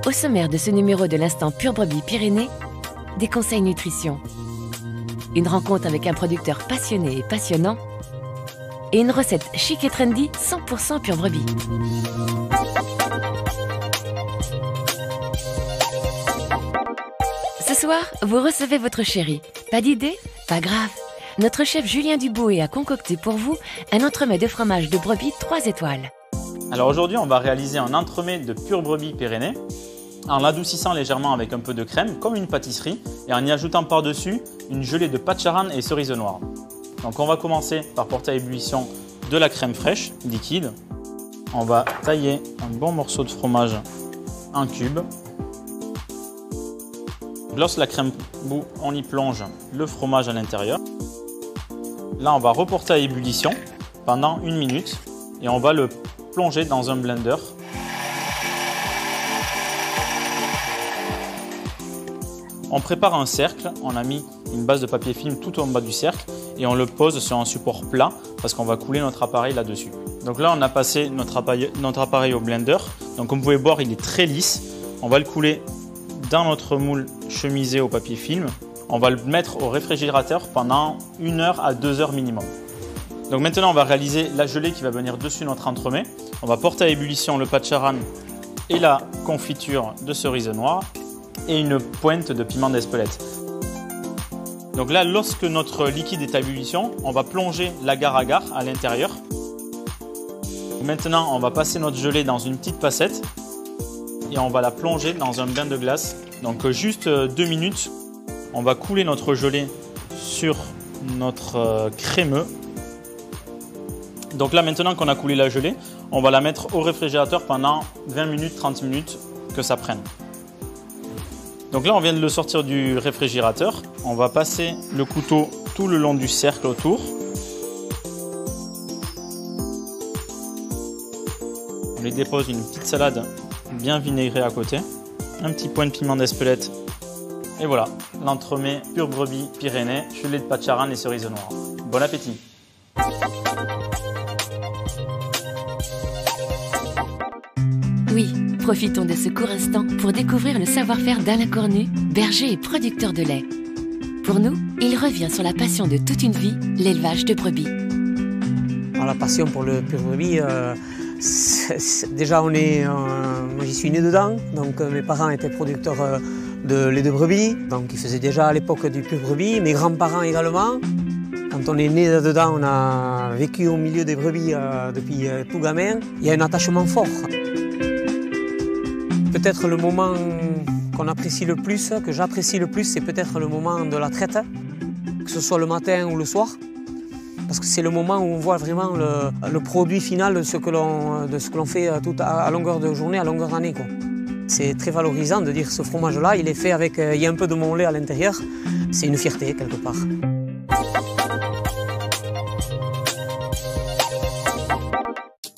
Au sommaire de ce numéro de l'Instant Pure Brebis Pyrénées, des conseils nutrition, une rencontre avec un producteur passionné et passionnant, et une recette chic et trendy 100% Pure Brebis. Ce soir, vous recevez votre chérie. Pas d'idée? Pas grave. Notre chef Julien Duboué a concocté pour vous un entremets de fromage de brebis 3 étoiles. Alors aujourd'hui, on va réaliser un entremets de Pure Brebis Pyrénées en l'adoucissant légèrement avec un peu de crème, comme une pâtisserie, et en y ajoutant par-dessus une gelée de pâte charane et cerise noire. Donc on va commencer par porter à ébullition de la crème fraîche, liquide. On va tailler un bon morceau de fromage en cubes. Lorsque la crème bout, on y plonge le fromage à l'intérieur. Là, on va reporter à ébullition pendant 1 minute et on va le plonger dans un blender. On prépare un cercle, on a mis une base de papier film tout en bas du cercle et on le pose sur un support plat parce qu'on va couler notre appareil là-dessus. Donc là, on a passé notre appareil au blender. Donc comme vous pouvez voir, il est très lisse. On va le couler dans notre moule chemisé au papier film. On va le mettre au réfrigérateur pendant 1 heure à 2 heures minimum. Donc maintenant, on va réaliser la gelée qui va venir dessus notre entremets. On va porter à ébullition le pâte charane et la confiture de cerise noire et une pointe de piment d'Espelette. Donc là, lorsque notre liquide est à ébullition, on va plonger l'agar-agar à l'intérieur. Maintenant, on va passer notre gelée dans une petite passette et on va la plonger dans un bain de glace. Donc juste 2 minutes, on va couler notre gelée sur notre crémeux. Donc là, maintenant qu'on a coulé la gelée, on va la mettre au réfrigérateur pendant 20 minutes, 30 minutes, que ça prenne. Donc là, on vient de le sortir du réfrigérateur. On va passer le couteau tout le long du cercle autour. On lui dépose une petite salade bien vinaigrée à côté. Un petit point de piment d'Espelette. Et voilà, l'entremets Pure Brebis Pyrénées, gelée de pâte charane et cerise noire. Bon appétit! Oui, profitons de ce court instant pour découvrir le savoir-faire d'Alain Cornu, berger et producteur de lait. Pour nous, il revient sur la passion de toute une vie, l'élevage de brebis. Alors, la passion pour le Pure Brebis, déjà moi j'y suis né dedans, donc mes parents étaient producteurs de lait de brebis, donc ils faisaient déjà à l'époque du Pure Brebis, mes grands-parents également. Quand on est né là-dedans, on a vécu au milieu des brebis depuis tout gamin, il y a un attachement fort. Peut-être le moment qu'on apprécie le plus, que j'apprécie le plus, c'est peut-être le moment de la traite, que ce soit le matin ou le soir, parce que c'est le moment où on voit vraiment le produit final de ce que l'on fait tout à longueur de journée, à longueur d'année. C'est très valorisant de dire que ce fromage-là, il est fait avec, il y a un peu de mon lait à l'intérieur, c'est une fierté quelque part.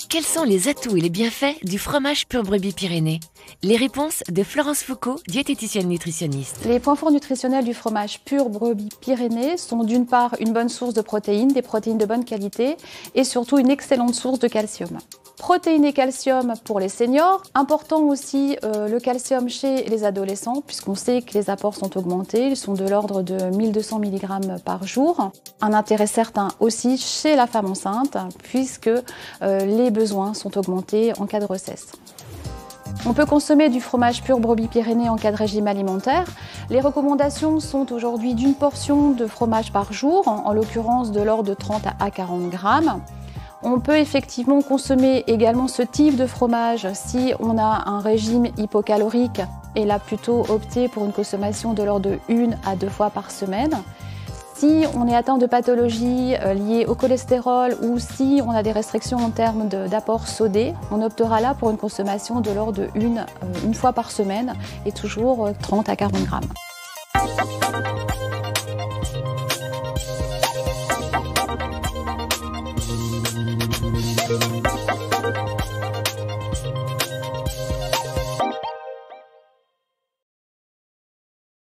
Quels sont les atouts et les bienfaits du fromage Pure Brebis Pyrénées? Les réponses de Florence Foucault, diététicienne nutritionniste. Les points forts nutritionnels du fromage Pure Brebis Pyrénées sont d'une part une bonne source de protéines, des protéines de bonne qualité, et surtout une excellente source de calcium. Protéines et calcium pour les seniors, important aussi le calcium chez les adolescents, puisqu'on sait que les apports sont augmentés, ils sont de l'ordre de 1200 mg par jour. Un intérêt certain aussi chez la femme enceinte, puisque les besoins sont augmentés en cas de grossesse. On peut consommer du fromage Pure Brebis Pyrénées en cas de régime alimentaire. Les recommandations sont aujourd'hui d'une portion de fromage par jour, en l'occurrence de l'ordre de 30 à 40 grammes. On peut effectivement consommer également ce type de fromage si on a un régime hypocalorique et là plutôt opter pour une consommation de l'ordre de 1 à 2 fois par semaine. Si on est atteint de pathologies liées au cholestérol ou si on a des restrictions en termes d'apport sodé, on optera là pour une consommation de l'ordre de 1 fois par semaine et toujours 30 à 40 grammes.